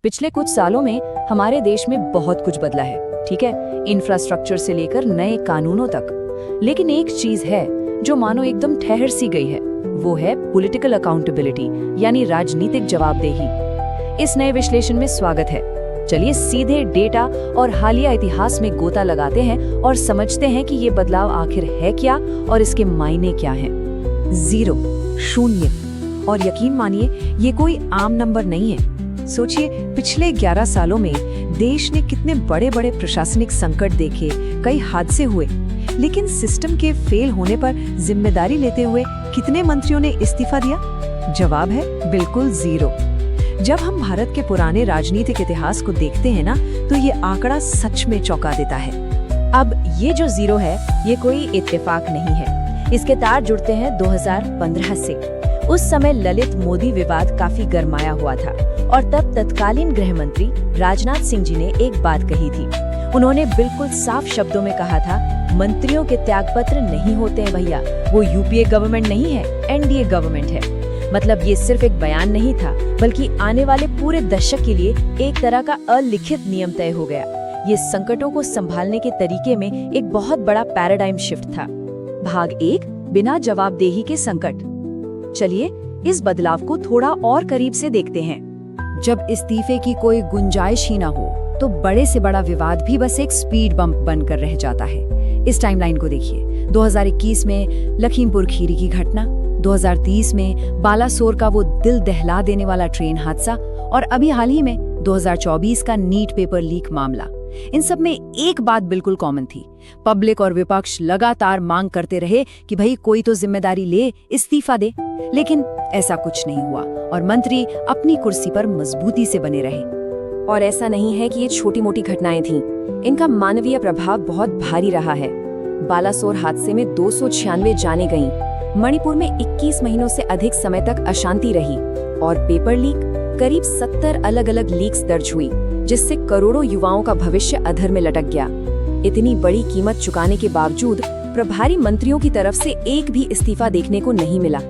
पिछले कुछ सालों में हमारे देश में बहुत कुछ बदला है, ठीक है, इंफ्रास्ट्रक्चर से लेकर नए कानूनों तक। लेकिन एक चीज है जो मानो एकदम ठहर सी गई है, वो है पॉलिटिकल अकाउंटेबिलिटी, यानी राजनीतिक जवाबदेही। इस नए विश्लेषण में स्वागत है। चलिए सीधे डेटा और हालिया इतिहास में गोता लगाते हैं और समझते हैं कि ये बदलाव आखिर है क्या और इसके मायने क्या हैं। 0, शून्य। और यकीन मानिए ये कोई आम नंबर नहीं है। सोचिए, पिछले 11 सालों में देश ने कितने बड़े बड़े प्रशासनिक संकट देखे, कई हादसे हुए, लेकिन सिस्टम के फेल होने पर जिम्मेदारी लेते हुए कितने मंत्रियों ने इस्तीफा दिया? जवाब है बिल्कुल 0। जब हम भारत के पुराने राजनीतिक इतिहास को देखते हैं ना, तो ये आंकड़ा सच में चौंका देता है। अब ये जो 0 है, ये कोई इत्तेफाक नहीं है। इसके तार जुड़ते हैं 2015 से। उस समय ललित मोदी विवाद काफी गरमाया हुआ था और तब तत्कालीन गृह मंत्री राजनाथ सिंह जी ने एक बात कही थी। उन्होंने बिल्कुल साफ शब्दों में कहा था, मंत्रियों के त्यागपत्र नहीं होते हैं भैया, वो यूपीए गवर्नमेंट नहीं है, एनडीए गवर्नमेंट है। मतलब ये सिर्फ एक बयान नहीं था, बल्कि आने वाले पूरे दशक के लिए एक तरह का अलिखित नियम तय हो गया। ये संकटों को संभालने के तरीके में एक बहुत बड़ा पैराडाइम शिफ्ट था। भाग 1, बिना जवाबदेही के संकट। चलिए इस बदलाव को थोड़ा और करीब से देखते हैं। जब इस्तीफे की कोई गुंजाइश ही ना हो, तो बड़े से बड़ा विवाद भी बस एक स्पीड बम्प बनकर रह जाता है। इस टाइमलाइन को देखिए। 2021 में लखीमपुर खीरी की घटना, 2030 में बालासोर का वो दिल दहला देने वाला ट्रेन हादसा, और अभी हाल ही में 2024 का नीट पेपर लीक मामला। इन सब में एक बात बिल्कुल कॉमन थी। पब्लिक और विपक्ष लगातार मांग करते रहे कि भाई कोई तो जिम्मेदारी ले, इस्तीफा दे। लेकिन ऐसा कुछ नहीं हुआ और मंत्री अपनी कुर्सी पर मजबूती से बने रहे। और ऐसा नहीं है कि ये छोटी मोटी घटनाएं थीं, इनका मानवीय प्रभाव बहुत भारी रहा है। बालासोर हादसे में 296 जानें गईं, मणिपुर में 21 महीनों से अधिक समय तक अशांति रही, और पेपर लीक, करीब 70 अलग अलग लीक्स दर्ज हुई, जिससे करोड़ों युवाओं का भविष्य अधर में लटक गया। इतनी बड़ी कीमत चुकाने के बावजूद प्रभारी मंत्रियों की तरफ से एक भी इस्तीफा देखने को नहीं मिला।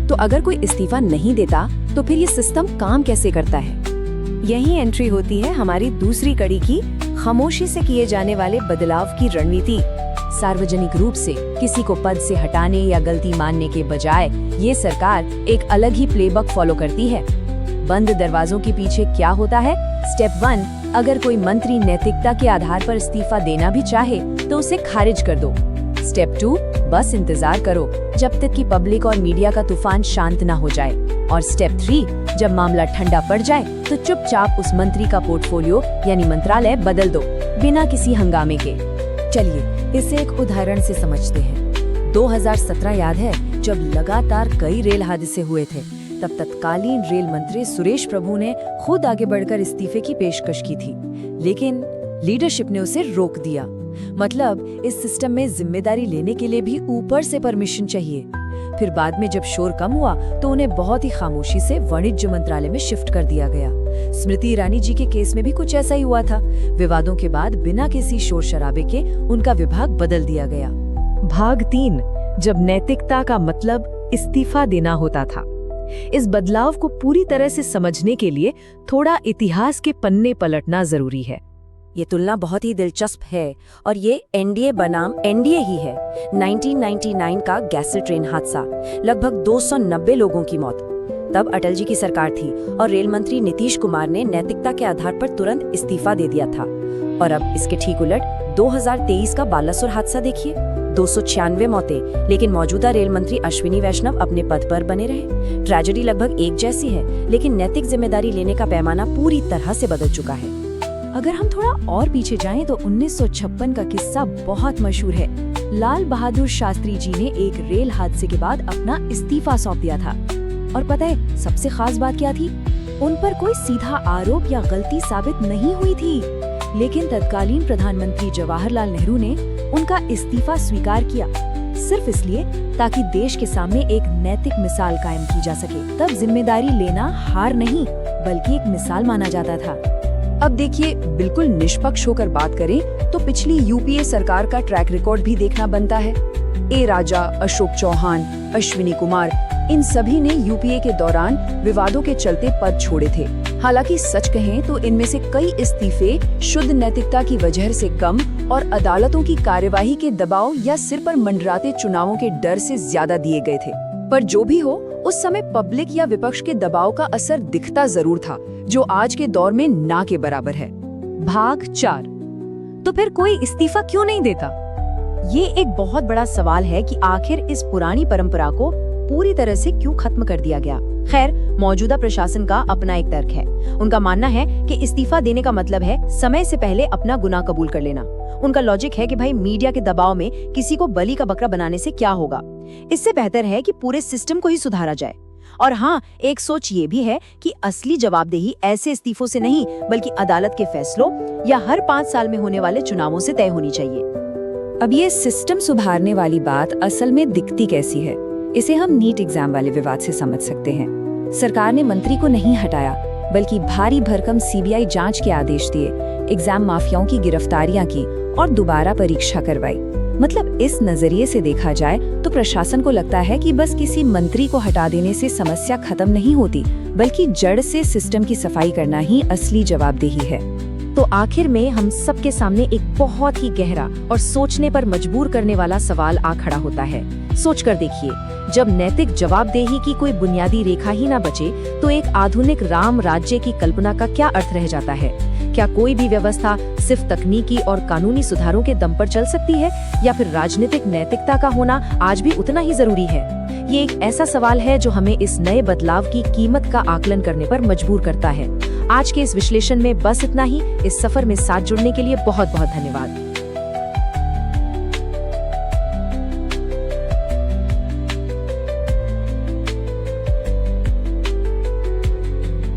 तो अगर कोई इस्तीफा नहीं देता, तो फिर ये सिस्टम काम कैसे करता है? यही एंट्री होती है हमारी दूसरी कड़ी की, खामोशी से किए जाने वाले बदलाव की रणनीति। सार्वजनिक रूप से किसी को पद से हटाने या गलती मानने के बजाय ये सरकार एक अलग ही प्लेबुक फॉलो करती है। बंद दरवाजों के पीछे क्या होता है? स्टेप 1, अगर कोई मंत्री नैतिकता के आधार पर इस्तीफा देना भी चाहे तो उसे खारिज कर दो। स्टेप 2, बस इंतजार करो जब तक कि पब्लिक और मीडिया का तूफान शांत ना हो जाए। और स्टेप 3, जब मामला ठंडा पड़ जाए तो चुपचाप उस मंत्री का पोर्टफोलियो यानी मंत्रालय बदल दो, बिना किसी हंगामे के। चलिए इसे एक उदाहरण से समझते हैं। 2017 याद है, जब लगातार कई रेल हादसे हुए थे, तब तत्कालीन रेल मंत्री सुरेश प्रभु ने खुद आगे बढ़कर इस्तीफे की पेशकश की थी, लेकिन लीडरशिप ने उसे रोक दिया। मतलब इस सिस्टम में जिम्मेदारी लेने के लिए भी ऊपर से परमिशन चाहिए। फिर बाद में जब शोर कम हुआ तो उन्हें बहुत ही खामोशी से वाणिज्य मंत्रालय में शिफ्ट कर दिया गया। स्मृति ईरानी जी के केस में भी कुछ ऐसा ही हुआ था। विवादों के बाद बिना किसी शोर शराबे के उनका विभाग बदल दिया गया। भाग 3, जब नैतिकता का मतलब इस्तीफा देना होता था। इस बदलाव को पूरी तरह से समझने के लिए थोड़ा इतिहास के पन्ने पलटना जरूरी है। ये तुलना बहुत ही दिलचस्प है और ये एनडीए बनाम एनडीए ही है। 1999 का गैसल ट्रेन हादसा, लगभग 290 लोगों की मौत। तब अटल जी की सरकार थी और रेल मंत्री नीतीश कुमार ने नैतिकता के आधार पर तुरंत इस्तीफा दे दिया था। और अब इसके ठीक उलट 2023 का बालासोर हादसा देखिए, 296 मौतें, लेकिन मौजूदा रेल मंत्री अश्विनी वैष्णव अपने पद पर बने रहे। ट्रेजेडी लगभग एक जैसी है, लेकिन नैतिक जिम्मेदारी लेने का पैमाना पूरी तरह से बदल चुका है। अगर हम थोड़ा और पीछे जाएं तो 1956 का किस्सा बहुत मशहूर है। लाल बहादुर शास्त्री जी ने एक रेल हादसे के बाद अपना इस्तीफा सौंप दिया था। और पता है सबसे खास बात क्या थी? उन पर कोई सीधा आरोप या गलती साबित नहीं हुई थी, लेकिन तत्कालीन प्रधानमंत्री जवाहरलाल नेहरू ने उनका इस्तीफा स्वीकार किया, सिर्फ इसलिए ताकि देश के सामने एक नैतिक मिसाल कायम की जा सके। तब जिम्मेदारी लेना हार नहीं, बल्कि एक मिसाल माना जाता था। अब देखिए, बिल्कुल निष्पक्ष होकर बात करें तो पिछली यूपीए सरकार का ट्रैक रिकॉर्ड भी देखना बनता है। ए राजा, अशोक चौहान, अश्विनी कुमार, इन सभी ने यूपीए के दौरान विवादों के चलते पद छोड़े थे। हालांकि सच कहें तो इनमें से कई इस्तीफे शुद्ध नैतिकता की वजह से कम और अदालतों की कार्यवाही के दबाव या सिर पर मंडराते चुनावों के डर से ज्यादा दिए गए थे। पर जो भी हो, उस समय पब्लिक या विपक्ष के दबाव का असर दिखता जरूर था, जो आज के दौर में ना के बराबर है। भाग 4। तो फिर कोई इस्तीफा क्यों नहीं देता? ये एक बहुत बड़ा सवाल है कि आखिर इस पुरानी परंपरा को पूरी तरह से क्यों खत्म कर दिया गया। खैर, मौजूदा प्रशासन का अपना एक तर्क है। उनका मानना है कि इस्तीफा देने का मतलब है समय से पहले अपना गुनाह कबूल कर लेना। उनका लॉजिक है कि भाई मीडिया के दबाव में किसी को बलि का बकरा बनाने से क्या होगा, इससे बेहतर है कि पूरे सिस्टम को ही सुधारा जाए। और हाँ, एक सोच ये भी है कि असली जवाबदेही ऐसे इस्तीफों से नहीं बल्कि अदालत के फैसलों या हर 5 साल में होने वाले चुनावों से तय होनी चाहिए। अब ये सिस्टम सुधारने वाली बात असल में दिखती कैसी है, इसे हम नीट एग्जाम वाले विवाद से समझ सकते हैं। सरकार ने मंत्री को नहीं हटाया, बल्कि भारी भरकम सीबीआई जांच के आदेश दिए, एग्जाम माफियाओं की गिरफ्तारियां की और दोबारा परीक्षा करवाई। मतलब इस नजरिए से देखा जाए तो प्रशासन को लगता है कि बस किसी मंत्री को हटा देने से समस्या खत्म नहीं होती, बल्कि जड़ से सिस्टम की सफाई करना ही असली जवाबदेही है। तो आखिर में हम सबके सामने एक बहुत ही गहरा और सोचने पर मजबूर करने वाला सवाल आ खड़ा होता है। सोच कर देखिए, जब नैतिक जवाबदेही की कोई बुनियादी रेखा ही ना बचे तो एक आधुनिक राम राज्य की कल्पना का क्या अर्थ रह जाता है? क्या कोई भी व्यवस्था सिर्फ तकनीकी और कानूनी सुधारों के दम पर चल सकती है, या फिर राजनीतिक नैतिकता का होना आज भी उतना ही जरूरी है? ये एक ऐसा सवाल है जो हमें इस नए बदलाव की कीमत का आकलन करने पर मजबूर करता है। आज के इस विश्लेषण में बस इतना ही। इस सफर में साथ जुड़ने के लिए बहुत बहुत धन्यवाद।